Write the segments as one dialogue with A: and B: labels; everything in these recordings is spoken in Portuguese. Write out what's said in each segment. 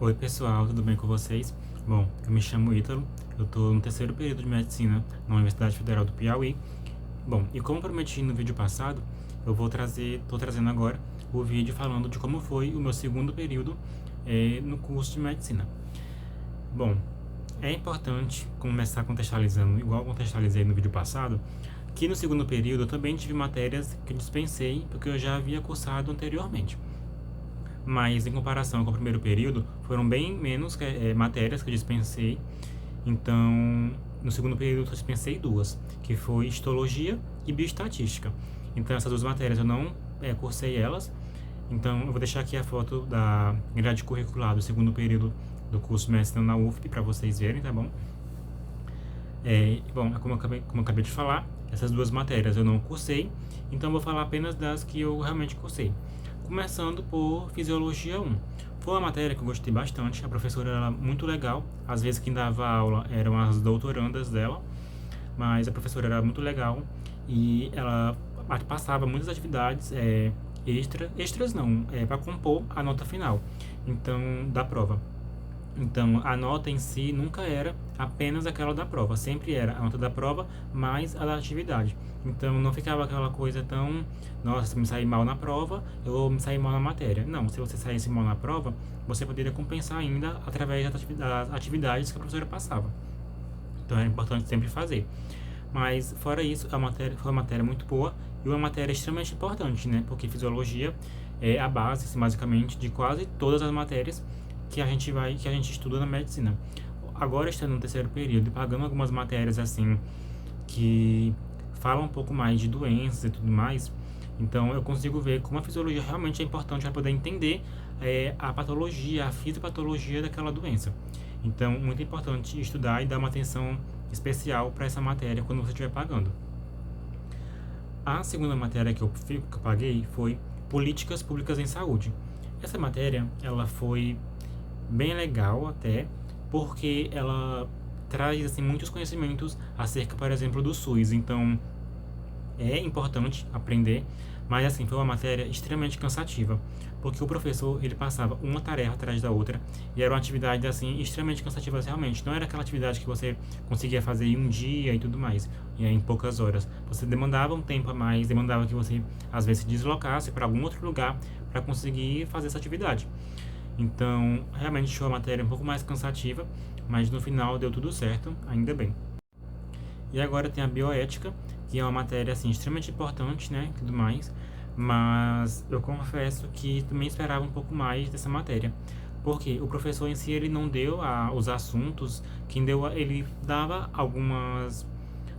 A: Oi pessoal, tudo bem com vocês? Bom, eu me chamo Ítalo, eu estou no terceiro período de Medicina na Universidade Federal do Piauí. Bom, e como prometi no vídeo passado, estou trazendo agora o vídeo falando de como foi o meu segundo período no curso de Medicina. Bom, é importante começar contextualizando, igual eu contextualizei no vídeo passado, que no segundo período eu também tive matérias que eu dispensei porque eu já havia cursado anteriormente. Mas em comparação com o primeiro período, foram bem menos matérias que eu dispensei. Então, no segundo período eu dispensei duas, que foi histologia e bioestatística. Então, essas duas matérias eu não cursei elas. Então, eu vou deixar aqui a foto da grade curricular do segundo período do curso de medicina na UFP para vocês verem, tá bom? Bom, como eu acabei de falar, essas duas matérias eu não cursei, então eu vou falar apenas das que eu realmente cursei. Começando por Fisiologia 1. Foi uma matéria que eu gostei bastante, a professora era muito legal, às vezes quem dava aula eram as doutorandas dela, mas a professora era muito legal e ela passava muitas atividades extras não, para compor a nota final, então, da prova. Então, a nota em si nunca era apenas aquela da prova, sempre era a nota da prova mais a da atividade. Então, não ficava aquela coisa tão, nossa, se me sair mal na prova, eu vou me sair mal na matéria. Não, se você saísse mal na prova, você poderia compensar ainda através das atividades que a professora passava. Então, é importante sempre fazer. Mas, fora isso, a matéria foi uma matéria muito boa e uma matéria extremamente importante, né? Porque fisiologia é a base, assim, basicamente, de quase todas as matérias que a gente estuda na medicina. Agora, estando no terceiro período e pagando algumas matérias, assim, que falam um pouco mais de doenças e tudo mais, então eu consigo ver como a fisiologia realmente é importante para poder entender a patologia, a fisiopatologia daquela doença. Então, muito importante estudar e dar uma atenção especial para essa matéria quando você estiver pagando. A segunda matéria que eu paguei foi Políticas Públicas em Saúde. Essa matéria, ela foi bem legal até, porque ela traz assim muitos conhecimentos acerca, por exemplo, do SUS. Então, é importante aprender, mas assim, foi uma matéria extremamente cansativa, porque o professor, ele passava uma tarefa atrás da outra, e era uma atividade assim extremamente cansativa realmente. Não era aquela atividade que você conseguia fazer em um dia e tudo mais, e em poucas horas. Você demandava um tempo a mais, demandava que você às vezes se deslocasse para algum outro lugar para conseguir fazer essa atividade. Então, realmente foi uma matéria um pouco mais cansativa, mas no final deu tudo certo, ainda bem. E agora tem a bioética, que é uma matéria assim extremamente importante, né, tudo mais, mas eu confesso que também esperava um pouco mais dessa matéria, porque o professor em si ele não deu os assuntos, quem deu ele dava algumas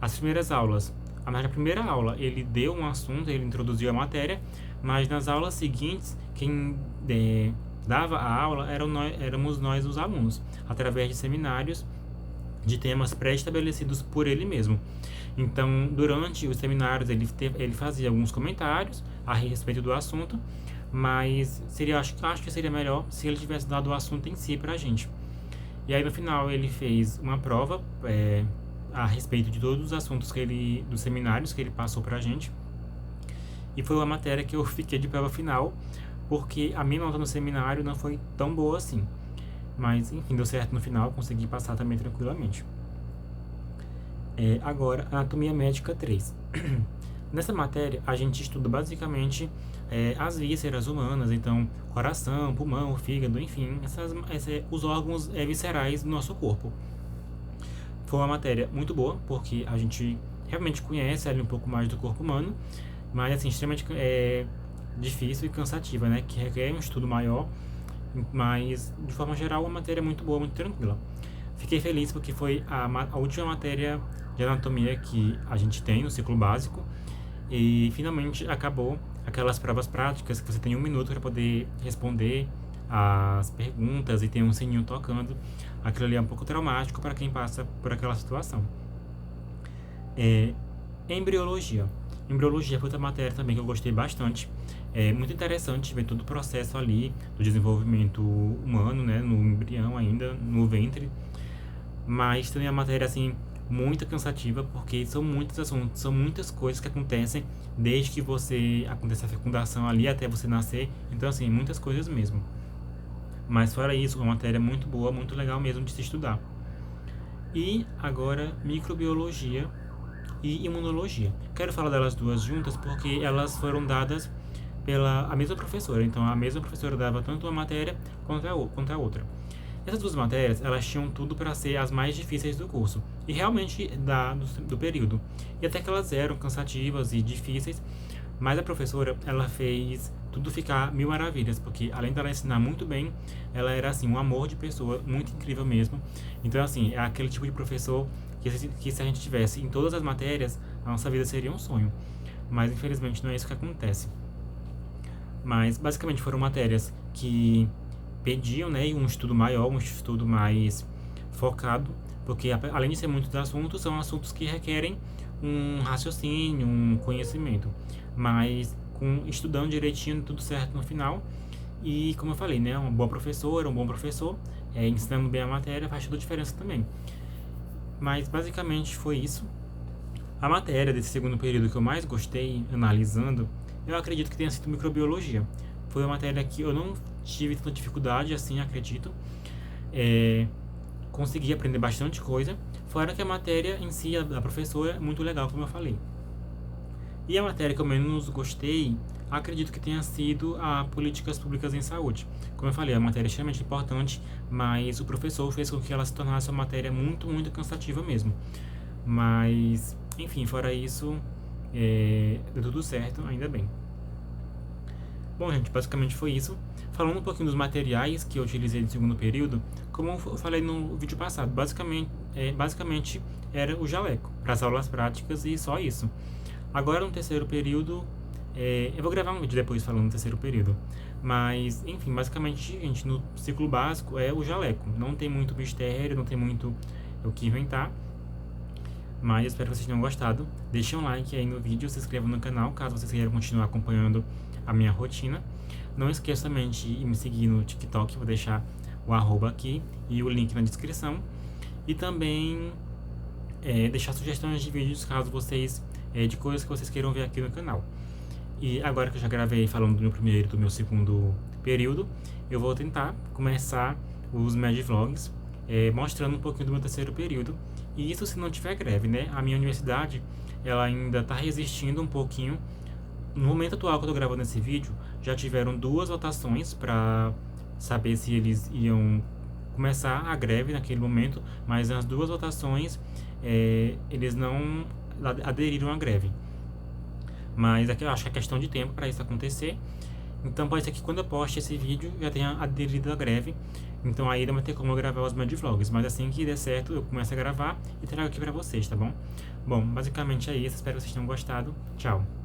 A: as primeiras aulas. Na primeira aula ele deu um assunto, ele introduziu a matéria, mas nas aulas seguintes quem dava a aula éramos nós os alunos, através de seminários de temas pré-estabelecidos por ele mesmo. Então, durante os seminários, ele fazia alguns comentários a respeito do assunto, mas acho que seria melhor se ele tivesse dado o assunto em si para a gente. E aí, no final, ele fez uma prova a respeito de todos os assuntos dos seminários que ele passou para a gente. E foi uma matéria que eu fiquei de prova final, porque a minha nota no seminário não foi tão boa assim. Mas, enfim, deu certo no final, consegui passar também tranquilamente. Agora, Anatomia Médica 3. Nessa matéria, a gente estuda basicamente as vísceras humanas, então, coração, pulmão, fígado, enfim, os órgãos viscerais do nosso corpo. Foi uma matéria muito boa, porque a gente realmente conhece ali um pouco mais do corpo humano, mas, assim, extremamente difícil e cansativa, né, que requer um estudo maior, mas de forma geral uma matéria muito boa, muito tranquila. Fiquei feliz porque foi a última matéria de anatomia que a gente tem no ciclo básico e finalmente acabou aquelas provas práticas que você tem um minuto para poder responder as perguntas e tem um sininho tocando. Aquilo ali é um pouco traumático para quem passa por aquela situação. Embriologia. Embriologia foi outra matéria também que eu gostei bastante. É muito interessante ver todo o processo ali do desenvolvimento humano, né, no embrião ainda, no ventre. Mas também é uma matéria, assim, muito cansativa, porque são muitos assuntos, são muitas coisas que acontecem desde que você acontece a fecundação ali até você nascer. Então, assim, muitas coisas mesmo. Mas fora isso, uma matéria muito boa, muito legal mesmo de se estudar. E agora, microbiologia e imunologia. Quero falar delas duas juntas porque elas foram dadas pela a mesma professora. Então, a mesma professora dava tanto uma matéria quanto a outra. Essas duas matérias, elas tinham tudo para ser as mais difíceis do curso. E realmente do período. E até que elas eram cansativas e difíceis, mas a professora, ela fez tudo ficar mil maravilhas, porque além dela ensinar muito bem, ela era assim, um amor de pessoa, muito incrível mesmo. Então, assim, é aquele tipo de professor que se a gente tivesse em todas as matérias, a nossa vida seria um sonho. Mas infelizmente não é isso que acontece. Mas basicamente foram matérias que pediam, né, um estudo maior, um estudo mais focado, porque além de ser muitos assuntos, são assuntos que requerem um raciocínio, um conhecimento, mas estudando direitinho, tudo certo no final. E como eu falei, né, uma boa professora, um bom professor, ensinando bem a matéria faz toda a diferença também. Mas basicamente foi isso. A matéria desse segundo período que eu mais gostei, analisando, eu acredito que tenha sido microbiologia. Foi uma matéria que eu não tive tanta dificuldade assim, acredito. Consegui aprender bastante coisa. Fora que a matéria em si, da professora, é muito legal, como eu falei. E a matéria que eu menos gostei, acredito que tenha sido a Políticas Públicas em Saúde. Como eu falei, a matéria é extremamente importante, mas o professor fez com que ela se tornasse uma matéria muito, muito cansativa mesmo. Mas, enfim, fora isso, deu tudo certo, ainda bem. Bom, gente, basicamente foi isso. Falando um pouquinho dos materiais que eu utilizei no segundo período, como eu falei no vídeo passado, basicamente era o jaleco para as aulas práticas e só isso. Agora no terceiro período, eu vou gravar um vídeo depois falando do terceiro período. Mas, enfim, basicamente, gente, no ciclo básico é o jaleco. Não tem muito mistério, não tem muito o que inventar. Mas espero que vocês tenham gostado. Deixem um like aí no vídeo, se inscrevam no canal, caso vocês queiram continuar acompanhando a minha rotina. Não esqueça também de me seguir no TikTok, vou deixar o arroba aqui e o link na descrição. E também deixar sugestões de vídeos, caso vocês, de coisas que vocês queiram ver aqui no canal. E agora que eu já gravei falando do meu primeiro e do meu segundo período, eu vou tentar começar os Med Vlogs, mostrando um pouquinho do meu terceiro período. E isso se não tiver greve, né? A minha universidade, ela ainda está resistindo um pouquinho. No momento atual que eu tô gravando esse vídeo, já tiveram 2 votações para saber se eles iam começar a greve naquele momento, mas nas 2 votações eles não aderiram à greve. Mas aqui eu acho que é questão de tempo para isso acontecer. Então pode ser que quando eu poste esse vídeo já tenha aderido à greve. Então aí não vai ter como eu gravar os Med Vlogs. Mas assim que der certo, eu começo a gravar e trago aqui pra vocês, tá bom? Bom, basicamente é isso. Espero que vocês tenham gostado. Tchau!